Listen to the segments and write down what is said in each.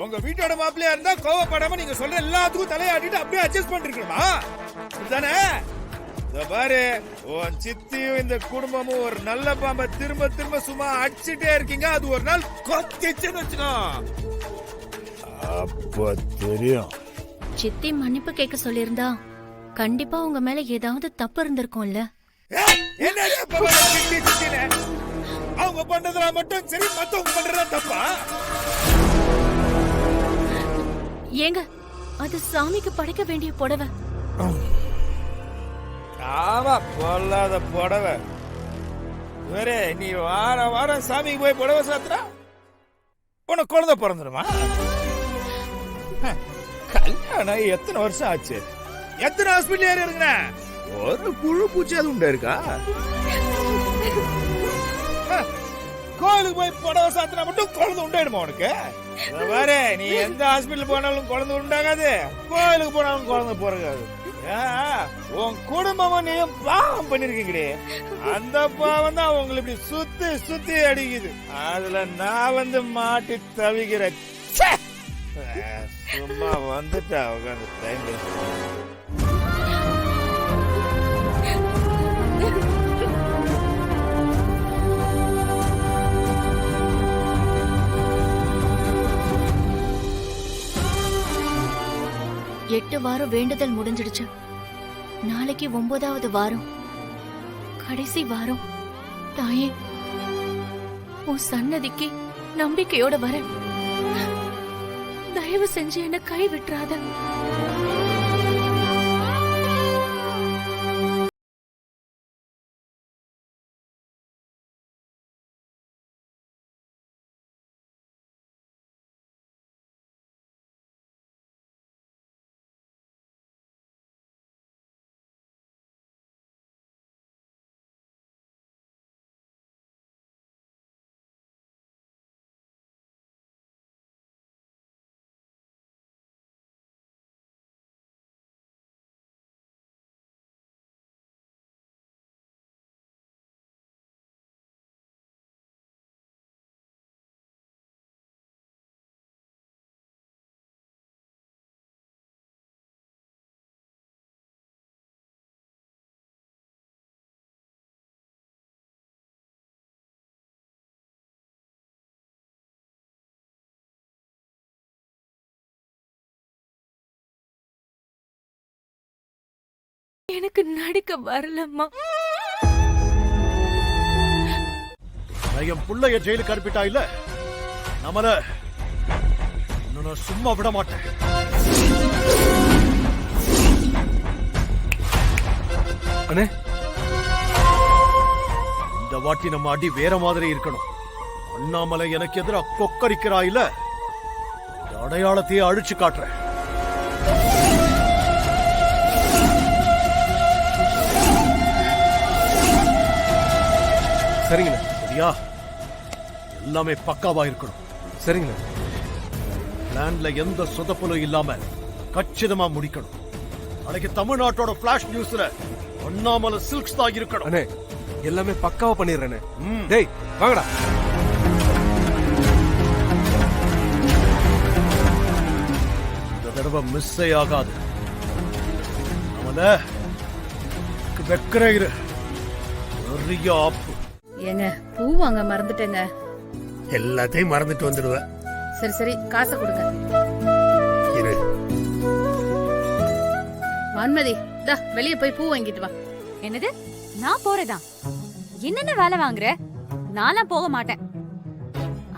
உங்க வீட்டோட மாப்பிள்ளையா இருந்தா கோவப்படாம நீங்க சொல்ற எல்லாத்துக்கும் தலையாட்டிட்டு அப்படியே அட்ஜஸ்ட் பண்ணிருக்கணுமா? இதுதானே? இத பாரு, உன் சித்தியும் இந்த குடும்பமும் ஒரு நல்ல பாம்பை திரும்ப திரும்ப சும்மா அடிச்சுட்டே இருக்கீங்க. அது ஒரு நாள் கொத்திச்சுன்னு வச்சுக்கோ, அப்ப தெரியும். சித்தி மன்னிப்பு கேட்க சொல்லியிருந்தா கண்டிப்பா உங்க மேல ஏதாவது தப்பு இருந்திருக்கும்ல. அவங்க பண்றதுல மட்டும் சரி, மத்தவங்க பண்றதா தப்பா? ஏங்க, அது சாமிக்கு படைக்க வேண்டிய புடவை. ஆமா, பொல்லாத புடவை. வேற நீ வாரம் சாமிக்கு போய் புடவை சாத்துறா, உனக்கு குழந்தை பிறந்துருமா? கல்யாணம் எத்தனை வருஷம் ஆச்சு? எத்தனை ஹாஸ்பிட்டல் ஏறி இருக்குங்க? ஒரு புழு பூச்சி அது உண்டா இருக்கா? கோயிலுக்கு போய் புடவை சாத்தினா மட்டும் குழந்தை உண்டாயிடுமா உனக்கு? வேற நீ எந்த ஹாஸ்பிட்டல் போனாலும் குழந்தை உண்டாகாது, கோயிலுக்கு போனாலும் குழந்தை பிறகாது. உன் குடும்பமும் நீயும் பாவம் பண்ணிருக்கீங்களே, அந்த பாவம் தான் உங்களை இப்படி சுத்தி சுத்தி அடிக்குது. அதுல நான் வந்து மாட்டி தவிக்கிறேன். சும்மா வந்துட்டா உட்காந்து டைம் வேஸ்ட். 8 வாரம் வேண்டுதல் முடிஞ்சிடுச்சு. நாளைக்கு 9வது வாரம், கடைசி வாரம். தாயே, உன் சன்னதிக்கு நம்பிக்கையோட வரேன். தயவு செஞ்சு என்ன கை விட்டுறாத. எனக்கு நடிக்க வரலம்மா. என் புள்ளைய ஜெயிலுக்கு அனுப்பிட்டா இல்ல, நம்மள நான் சும்மா விட மாட்டேன். அண்ணே, இந்த வாட்டி நம்ம அடி வேற மாதிரி இருக்கணும். அண்ணாமலை எனக்கு எதிராக கொக்கரிக்கிறா இல்ல, அடையாளத்தையே அழிச்சு காட்டுறேன். சரிங்கண்ணா. சரியா? எல்லாமே பக்காவா இருக்கணும். சரிங்கண்ணா. பிளான்ல எந்த சொதப்பலும் இல்லாம கச்சிதமா முடிக்கணும். நாளைக்கு தமிழ்நாட்டோட பிளாஷ் நியூஸ்ல அண்ணாமலை சில்க்ஸ் தான் இருக்கணும். அண்ணே, எல்லாமே பக்காவா பண்ணிடுறேனே. டேய் வாங்கடா. இந்த தடவை மிஸ்ஸே ஆகாது. நம்மள வெக்கற இரு. நிறைய ஆப்பு. ஏங்க, பூ வாங்க மறந்துட்டேங்க. எல்லாத்தையும் மறந்துட்டு வந்துடுவேன். சரி சரி, காசை கொடுங்க. இரு. வான்மதி, தா வெளிய போய் பூ வாங்கிட்டு வா. என்னது? நான் போறதா? என்னென்ன வேலை வாங்குற? நான்லாம் போக மாட்டேன்.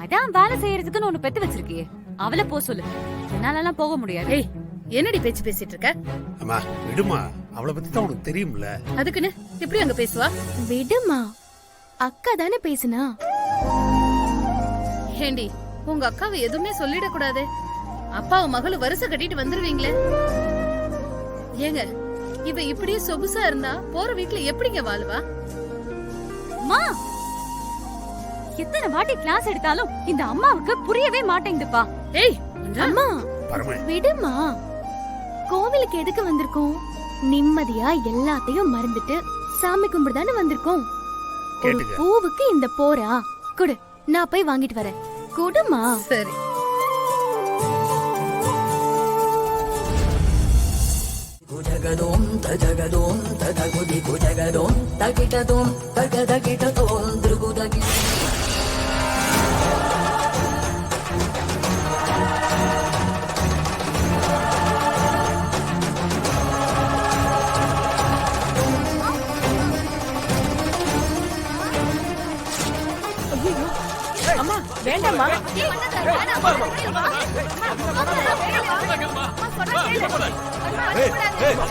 அதான் வேலை செய்யறதுக்குன்னு ஒண்ணு பெத்து வச்சிருக்கியே, அவளை போ சொல்லு. என்னாலலாம் போக முடியாது. ஏய், என்னடி பேச்சு பேசிட்டு இருக்க? அம்மா விடுமா, அவளை பத்தி தான் உனக்கு தெரியும்ல. அதுக்குன்னு எப்படி அங்க பேசுவா? விடுமா, அக்கா தானே பேசுனா. ஏண்டி, உங்க அக்காவை எதுவுமே சொல்லிட கூடாது. அப்பாவும் மகளும் வருஷ கட்டிட்டு வந்துருவீங்களே. ஏங்க, இவ இப்படியே சொகுசா இருந்தா போற வீட்டுல எப்படிங்க வாழ்வா? அம்மா, எத்தனை வாட்டி கிளாஸ் எடுத்தாலும் இந்த அம்மாவுக்கு புரியவே மாட்டேங்குதுப்பா. ஏய் அம்மா பரமே, விடுமா. கோவிலுக்கு எதுக்கு வந்திருக்கோம்? நிம்மதியா எல்லாத்தையும் மறந்துட்டு சாமி கும்பிடுதானே வந்திருக்கோம். ஒரு கேட்டுக்க. பூவுக்கு இந்த போரா? குடு, நான் போய் வாங்கிட்டு வரேன். குடுமா. சரி. ஜகதோம் தஜகதோம் ததகுதிகு ஜகதோம் தகிடதோம் தகதகிடதோம் திருகுதகி அம்மா வேண்டாம்மா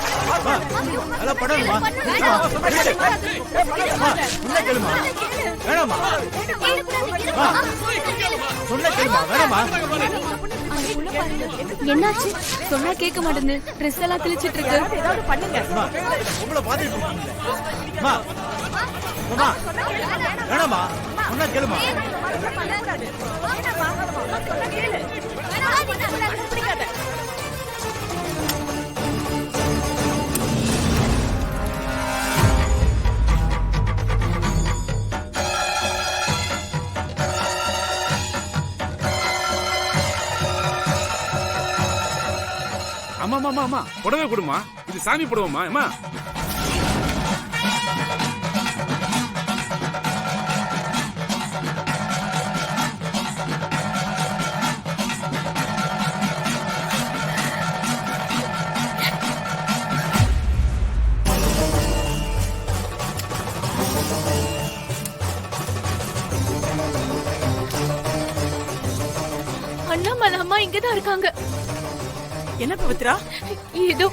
அதெல்லாம் படாதுமா சொன்ன கேளுமா வேணாமா சொன்ன கேளுமா வேணாமா என்னாச்சு சொன்னா கேட்க மாட்டேன்னு ட்ரெஸ் எல்லாம் கிழிச்சிட்டு இருக்கு. ஏதாவது பண்ணுங்க உங்களை பாத்துட்டு இருக்கீங்களே அம்மா அம்மா வேணாமா சொன்ன கேளுமா அம்மா புடவை கொடுமா, இது சாமி புடவைமா அம்மா. அண்ணாமலை அம்மா இங்கதான் இருக்காங்க. என்ன பவித்ரா? ஏதோ